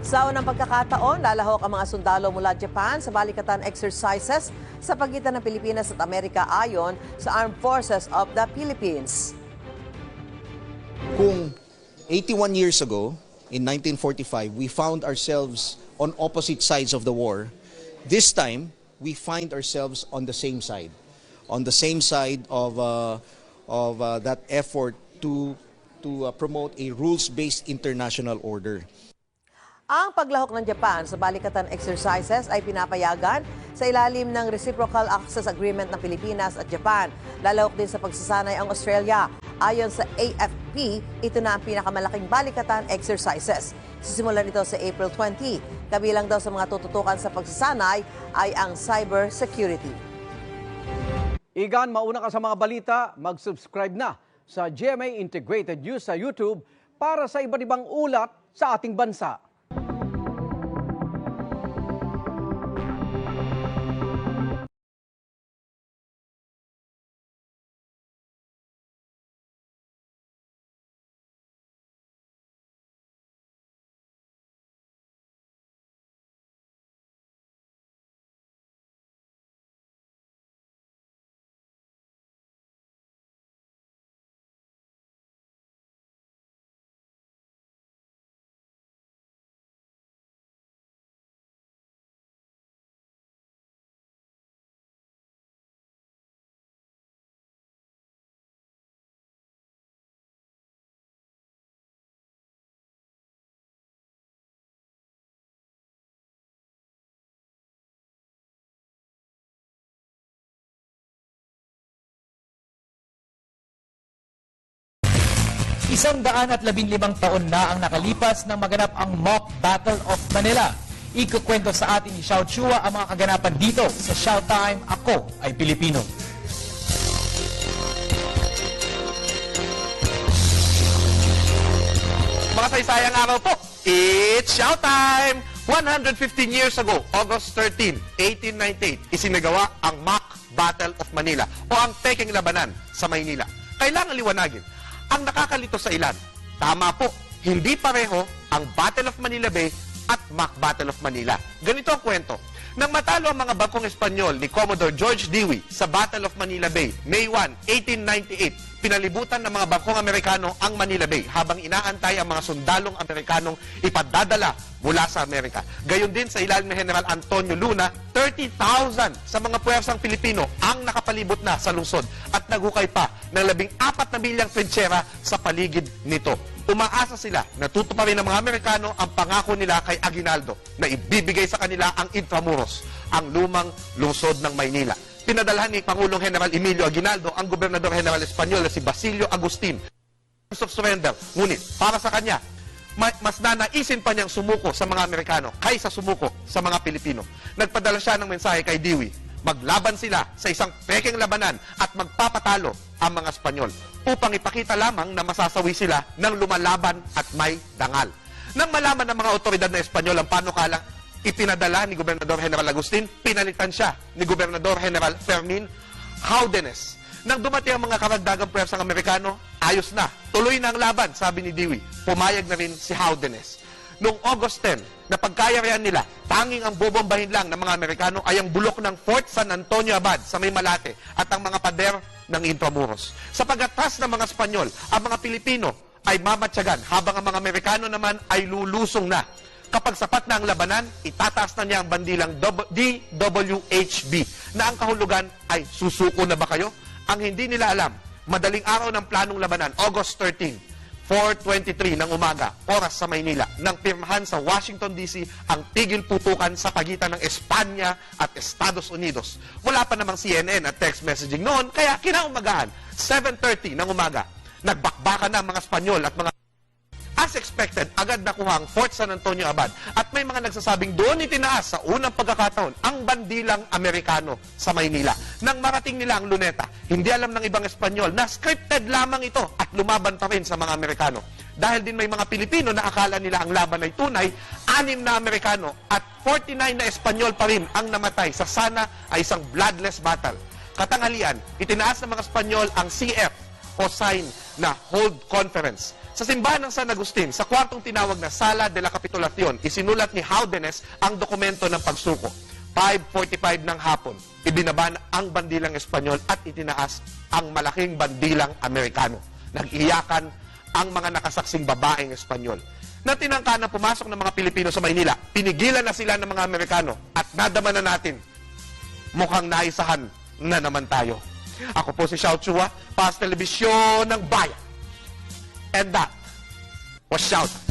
Sa unang pagkakataon, lalahok ang mga sundalo mula Japan sa balikatan exercises sa pagitan ng Pilipinas at Amerika ayon sa Armed Forces of the Philippines. Kung 81 years ago, in 1945, we found ourselves on opposite sides of the war, this time, we find ourselves on the same side of that effort to promote a rules-based international order. Ang paglahok ng Japan sa balikatan exercises ay pinapayagan sa ilalim ng Reciprocal Access Agreement ng Pilipinas at Japan. Lalahok din sa pagsasanay ang Australia. Ayon sa AFP, ito na ang pinakamalaking balikatan exercises. Sisimulan ito sa April 20. Kabilang daw sa mga tututukan sa pagsasanay ay ang cyber security. Igan, mauna ka sa mga balita, mag-subscribe na sa GMA Integrated News sa YouTube para sa iba't ibang ulat sa ating bansa. At 115 taon na ang nakalipas nang maganap ang Mock Battle of Manila. Ikukwento sa atin ni Xiao Chua ang mga kaganapan dito sa Showtime, Ako ay Pilipino. Mga saysayang araw po, it's Showtime! 115 years ago, August 13, 1898, isinagawa ang Mock Battle of Manila o ang peking labanan sa Maynila. Kailangan liwanagin, ang nakakalito sa ilan. Tama po, hindi pareho ang Battle of Manila Bay at Mock Battle of Manila. Ganito ang kwento. Nang matalo ang mga barkong Espanyol ni Commodore George Dewey sa Battle of Manila Bay, May 1, 1898, pinalibutan ng mga barkong Amerikano ang Manila Bay habang inaantay ang mga sundalong Amerikanong ipadadala mula sa Amerika. Gayon din sa ilalim ni General Antonio Luna, 30,000 sa mga puwersang Pilipino ang nakapalibot na sa lungsod at naghukay pa ng 14 na milyang trinchera sa paligid nito. Umaasa sila na tutuparin ng mga Amerikano ang pangako nila kay Aguinaldo na ibibigay sa kanila ang Intramuros, ang lumang lungsod ng Maynila. Pinadalhan ni Pangulong General Emilio Aguinaldo ang Gobernador General Espanyol na si Basilio Agustin of surrender. Ngunit para sa kanya, mas nanaisin pa niyang sumuko sa mga Amerikano kaysa sumuko sa mga Pilipino. Nagpadala siya ng mensahe kay Dewey. Maglaban sila sa isang peking labanan at magpapatalo ang mga Espanyol upang ipakita lamang na masasawi sila ng lumalaban at may dangal. Nang malaman ng mga otoridad na Espanyol ang panukalang ipinadala ni Gobernador General Agustin, pinalitan siya ni Gobernador General Fermin Haudenes. Nang dumating ang mga karagdagang puwersang Amerikano, ayos na. Tuloy na ang laban, sabi ni Dewey. Pumayag na rin si Haudenes. Noong August 10, na pagkayarihan nila, tanging ang bobombahin lang ng mga Amerikano ay ang bulok ng Fort San Antonio Abad sa may Malate at ang mga pader ng Intramuros. Sa pag-atras ng mga Espanyol, ang mga Pilipino ay mamatyagan habang ang mga Amerikano naman ay lulusong na. Kapag sapat na ang labanan, itataas na niya ang bandilang DWHB na ang kahulugan ay susuko na ba kayo? Ang hindi nila alam, madaling araw ng planong labanan, August 13, 4:23 ng umaga, oras sa Maynila, nang pirmahan sa Washington DC ang tigil putukan sa pagitan ng Espanya at Estados Unidos. Wala pa namang CNN at text messaging noon, kaya kinaumagahan, 7:30 ng umaga, nagbakbakan na ang mga Espanyol at mga as expected, agad nakuha ang Fort San Antonio Abad at may mga nagsasabing doon itinaas sa unang pagkakataon ang bandilang Amerikano sa Maynila. Nang marating nila ang Luneta, hindi alam ng ibang Espanyol na scripted lamang ito at lumaban pa rin sa mga Amerikano. Dahil din may mga Pilipino na akala nila ang laban ay tunay, 6 na Amerikano at 49 na Espanyol pa rin ang namatay sa sana ay isang bloodless battle. Katanghalian, itinaas ng mga Espanyol ang CF o sign na Hold Conference. Sa simbahan ng San Agustin, sa kwartong tinawag na Sala de la Capitulacion, isinulat ni Haudenes ang dokumento ng pagsuko. 5:45 ng hapon, ibinaban ang bandilang Espanyol at itinaas ang malaking bandilang Amerikano. Nag-iyakan ang mga nakasaksing babaeng Espanyol. Na tinangka na pumasok ng mga Pilipino sa Maynila, pinigilan na sila ng mga Amerikano at nadama na natin. Mukhang naisahan na naman tayo. Ako po si Xiao Chua, para sa Telebisyon ng Bayan. And that was Shout.